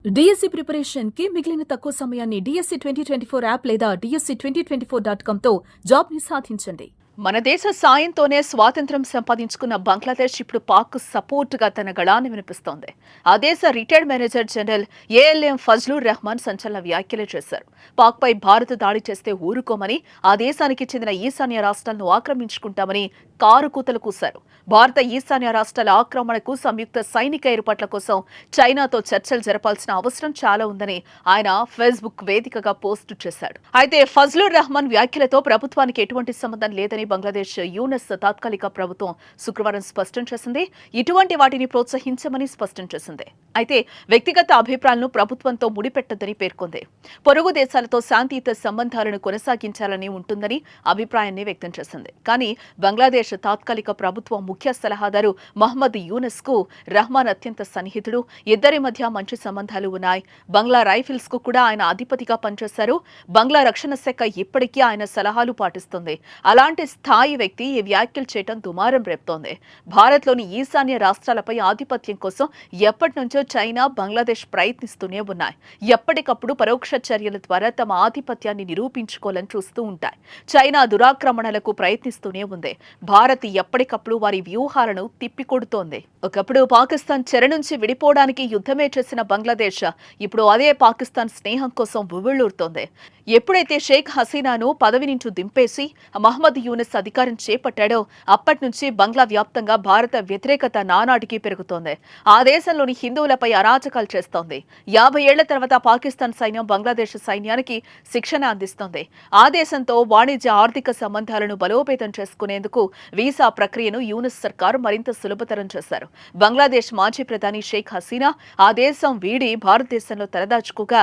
DSC preparation కి మిగిలిన తక్కువ సమయాన్ని డిఎస్సి 2024 యాప్ లేదా DSC2024.com తో జాబ్ ని సాధించండి. మన దేశ సాయంతోనే స్వాతంత్ర్యం సంపాదించుకున్న బంగ్లాదేశ్ ఇప్పుడు పాక్ సపోర్ట్ గా తన గళాన్ని వినిపిస్తోంది. ఆ దేశ retired manager general ALM Fazlur Rahman సంచలన వ్యాఖ్యలు చేశారు. పాక్ పై భారత్ దాడి చేస్తే ఊరుకోమని, ఆ దేశానికి చెందిన ఈశాన్య రాష్ట్రాలను ఆక్రమించుకుంటామని కారుకూతలు కూశారు. భారత ఈశాన్య రాష్ట్రాల ఆక్రమణకు సంయుక్త సైనిక ఏర్పాట్ల కోసం చైనాతో చర్చలు జరపాల్సిన అవసరం చాలా ఉందని ఆయన ఫేస్బుక్ వేదికగా పోస్టు చేశాడు. అయితే ఫజ్లుర్ రెహమాన్ వ్యాఖ్యలతో ప్రభుత్వానికి ఎటువంటి సంబంధం లేదని బంగ్లాదేశ్ యూనస్ తాత్కాలిక ప్రభుత్వం శుక్రవారం స్పష్టం చేసింది. ఇటువంటి వాటిని ప్రోత్సహించమని స్పష్టం చేసింది. అయితే వ్యక్తిగత అభిప్రాయాలను ప్రభుత్వంతో ముడిపెట్టదని పేర్కొంది. పొరుగు దేశాలతో శాంతియుత సంబంధాలను కొనసాగించాలని ఉంటుందని అభిప్రాయాన్ని వ్యక్తం చేసింది. కానీ బంగ్లాదేశ్ తాత్కాలిక ప్రభుత్వ ముఖ్య సలహాదారు మహ్మద్ యూనస్ కు రెహమాన్ అత్యంత సన్నిహితుడు. ఇద్దరి మధ్య మంచి సంబంధాలు ఉన్నాయి. బంగ్లా రైఫిల్స్ కు కూడా ఆయన అధిపతిగా పనిచేశారు. బంగ్లా రక్షణ శాఖ ఇప్పటికీ ఆయన సలహాలు పాటిస్తుంది. అలాంటి స్థాయి వ్యక్తి ఈ వ్యాఖ్యలు చేయడం దుమారం రేపుతోంది. భారత్లోని ఈశాన్య రాష్ట్రాలపై ఆధిపత్యం కోసం ఎప్పటి నుంచో చైనా, బంగ్లాదేశ్ ప్రయత్నిస్తూనే ఉన్నాయి. ఎప్పటికప్పుడు పరోక్ష చర్యల ద్వారా తమ ఆధిపత్యాన్ని నిరూపించుకోవాలని చూస్తూ ఉంటాయి. చైనా దురాక్రమణలకు ప్రయత్నిస్తూనే ఉంది. భారత్ ఎప్పటికప్పుడు వారి వ్యూహాలను తిప్పికొడుతోంది. ఒకప్పుడు పాకిస్తాన్ చెర నుంచి విడిపోవడానికి యుద్ధమే చేసిన బంగ్లాదేశ్ ఇప్పుడు అదే పాకిస్తాన్ స్నేహం కోసం ఉవ్విళ్లూరుతోంది. ఎప్పుడైతే షేక్ హసీనాను పదవి నుంచి దింపేసి మహ్మద్ యూనస్ అధికారం చేపట్టాడో అప్పటి నుంచి బంగ్లా వ్యాప్తంగా భారత వ్యతిరేకత నానాటికి పెరుగుతోంది. ఆ దేశంలోని హిందువులపై అరాచకాలు చేస్తోంది. 50 ఏళ్ల తర్వాత పాకిస్తాన్ సైన్యం బంగ్లాదేశ్ సైన్యానికి శిక్షణ అందిస్తోంది. ఆ దేశంతో వాణిజ్య ఆర్థిక సంబంధాలను బలోపేతం చేసుకునేందుకు వీసా ప్రక్రియను యూనస్ సర్కార్ మరింత సులభతరం చేశారు. బంగ్లాదేశ్ మాజీ ప్రధాని షేక్ హసీనా ఆ దేశం వీడి భారతదేశంలో తలదాచుకోగా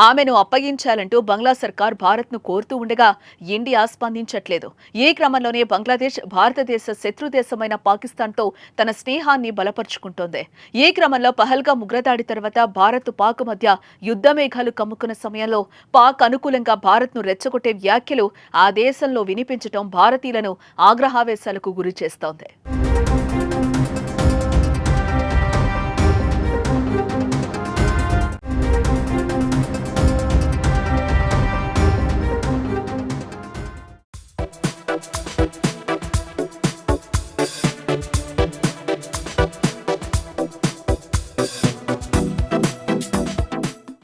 ఆమెను అప్పగించాలంటూ బంగ్లా సర్కార్ భారత్ను కోరుతూ ఉండగా ఇండియా స్పందించట్లేదు. ఈ క్రమంలోనే బంగ్లాదేశ్ భారతదేశ శత్రుదేశమైన పాకిస్తాన్తో తన స్నేహాన్ని బలపరుచుకుంటోంది. ఈ క్రమంలో పహల్గామ్ ఉగ్రదాడి తర్వాత భారత్ పాక్ మధ్య యుద్ధ మేఘాలు కమ్ముకున్న సమయంలో పాక్ అనుకూలంగా భారత్ను రెచ్చగొట్టే వ్యాఖ్యలు ఆ దేశంలో వినిపించడం భారతీయులను ఆగ్రహావేశాలకు గురి చేస్తోంది.